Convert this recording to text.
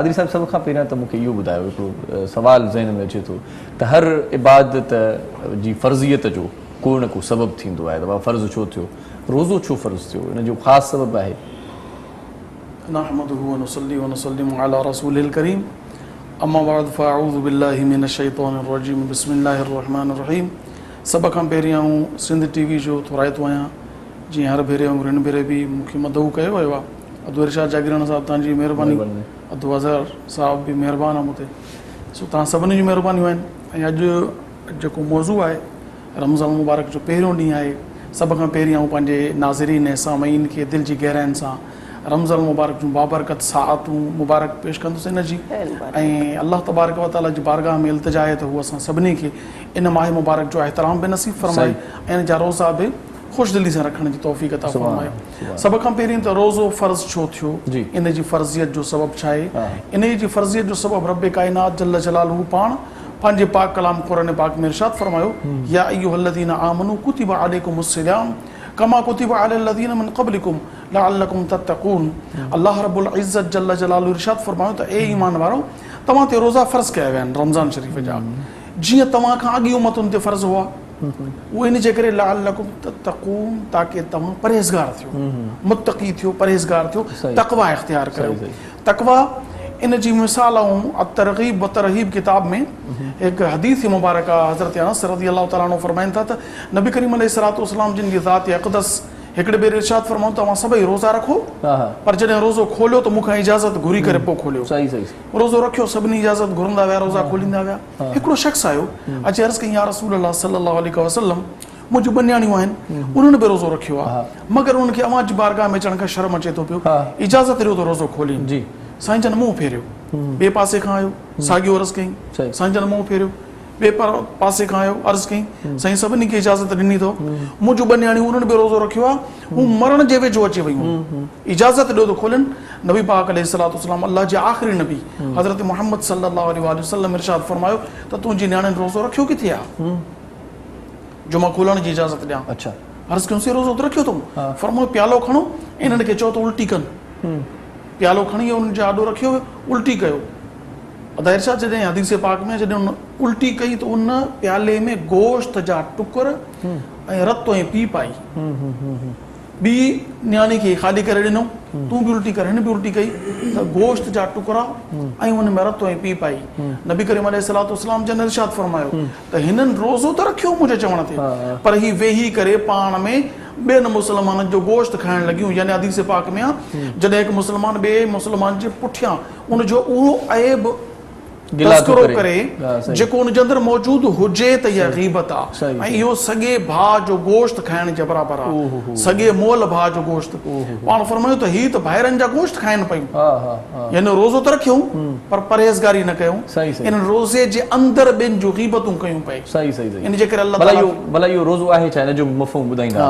पादरी साहब सब खां पहिरियां त मूंखे इहो ॿुधायो, हिकिड़ो सवाल ज़हन में अचे थो त हर इबादत जी फ़र्ज़ियत जो को न को सबबु थींदो आहे। त फ़र्ज़ु छो थियो, रोज़ो छो फ़र्ज़ु थियो, इन जो ख़ासि सबबु आहे? नहमदुहु व नुसल्ली व नुसल्लिमु अला रसूलिल करीम, अम्मा बअद फ़अऊज़ु बिल्लाहि मिनश शैतानिर रजीम, बिस्मिल्लाहिर रहमानिर रहीम। सभ खां पहिरियां सिंध टीवी जो थोराइतो आहियां, जीअं हर भेरे ऐं रिण भेरे बि मूंखे मदहू कयो वियो आहे। अब्दुल इरशाद जागीराना साहिबु तव्हांजी महिरबानी, अब्दुल अज़हर साहिबु बि महिरबानी आहे मूं ते, सो तव्हां सभिनी जूं महिरबानियूं आहिनि। ऐं अॼु जेको मौज़ू आहे रमज़ान मुबारक जो पहिरियों ॾींहुं आहे, सभ खां पहिरियां पंहिंजे नाज़रीन ऐं सामईन खे दिलि जी गहराइनि सां रमज़ान मुबारक जूं बाबरकत साअतूं मुबारक पेश कंदुसि इन जी। ऐं अल्लाह तबारक व तआला जी बारगाह में इल्तिजा आहे त हू असां सभिनी खे इन माह मुबारक जो एहतराम बि नसीब फरमाए ऐं इन जा रोज़ा बि ख़ुशि दिली सां रखण जी तौफ़ीक़ अता फरमाए। सभ खां पहिरियों त रोज़ो फ़र्ज़ु छो थियो, इन जी फ़र्ज़ियत जो सबबु छा आहे? इन जी फ़र्ज़ियत जो सबबु रब काइनात जल्ल जलालहू पाण पंहिंजे पाक कलाम क़ुरान पाक में इरशाद फरमायो, या अय्युहल्लज़ीना आमनू कुतिबा अलैकुमुस सियाम कमा कुतिबा अलल लज़ीना मिन क़ब्लिकुम लअल्लकुम तत्तक़ून। अल्लाह रब्बुल इज़्ज़त जल्ल जलालहू इरशाद फरमायो त ए ईमान वारो, तव्हां ते रोज़ा फ़र्ज़ु कया विया आहिनि रमज़ान शरीफ़ जा, जीअं तव्हां खां अॻी उम्मतुनि ते फ़र्ज़ु हुआ। उहो इन जे करे लअल्लकुम तत्तक़ून, ताकि तव्हां परहेज़गार थियो, मुत्तक़ी थियो, परहेज़गार थियो, तक़वा इख्तियार कयो। तक़वा इन जी मिसाल तरग़ीब व तरहीब किताब में हिकु हदीस मुबारक आहे, हज़रत अनस रज़ियल्लाहु तआला अन्हु फरमाइनि था त नबी करीम अलैहिस्सलातु वस्सलाम जिन जी ज़ात अक़दस हिकिड़े भेरे इरशाद फरमाऊं, तव्हां सभई रोज़ा रखो, पर जॾहिं रोज़ो खोलियो त मूंखां इजाज़त घुरी करे पोइ खोलियो। रोज़ो रखियो, सभिनी इजाज़त घुरंदा विया, रोज़ा खोलींदा विया। हिकिड़ो शख़्स आयो, अची अर्ज़ु कई, या रसूल अल्लाह सल्लल्लाहु अलैहि वसल्लम, मुंहिंजूं ॿ न्याणियूं आहिनि, उन्हनि बि रोज़ो रखियो आहे, मगर उन्हनि खे अव्हां जी बारगाह में अचण खां शर्म अचे थो पियो, इजाज़त ॾियो त रोज़ो खोलीनि। साईं जन मुंहुं फेरियो, ॿिए पासे खां आयो, साॻियो अर्ज़ु कई, साईं जन मुंहुं फेरियो, ॿिए पासे खां आयो, अर्ज़ु कई, साईं सभिनी खे इजाज़त ॾिनी अथव, मुंहिंजूं ॿ न्याणियूं उन्हनि बि रोज़ो रखियो आहे, हू मरण जे वेझो अची वियूं, इजाज़त ॾियो त खोलनि। नबी पाक अलैहिस्सलातु वस्सलाम, अल्लाह जे आख़िरी नबी हज़रत मुहम्मद सल्लल्लाहु अलैहि वसल्लम इरशाद फरमायो त तुंहिंजी न्याणियुनि रोज़ो रखियो किथे आहे, जो मां खोलण जी इजाज़त ॾियां। अच्छा, अर्ज़ु कयोसीं रोज़ो त रखियो अथऊं, फरमायो प्यालो खणो, इन्हनि खे चओ त उल्टी कनि। प्यालो खणी उन्हनि जो आॾो रखियो, उल्टी कयो। अदा इरशाद जॾहिं हदीस पाक में जॾहिं उन उल्टी कई त उन प्याले में गोश्त जा टुकर ऐं रत ऐं पी पाई। ॿी न्याणी खे ख़ाली करे ॾिनो, तूं बि उल्टी कर, हिन बि उल्टी कई त गोश्त जा टुकड़ा ऐं उन में रत ऐं पी पाई। नबी करीम अलैहिस्सलातु वस्सलाम जन इरशाद फरमायो त हिननि रोज़ो त रखियो मुंहिंजे चवण ते, पर ही वेही करे पाण में ॿियनि मुस्लमाननि जो गोश्त खाइण लॻियूं। यानी हदीस पाक में आहे, जॾहिं हिकु मुस्लमान ॿिए मुस्लमान जे पुठियां उनजो उहो ऐब तस्करो करे जेको उनजे अंदरि मौजूदु हुजे त इहा ग़ीबत आहे, ऐं इहो सॻे भाउ जो गोश्त खाइण जे बराबरि आहे, सॻे मोल भाउ जो गोश्त। पाण फरमायो त ही त ॿाहिरनि जा गोश्त खाइनि पयूं, यानी रोज़ो त रखियूं पर परहेज़गारी न कयूं, इन रोज़े जे अंदरि ॿियनि जूं ग़ीबतूं कयूं पई। इन जे करे अल्लाह ताला, भला इहो रोज़ो आहे छा, इन जो मफ़हूम ॿुधाईंदा?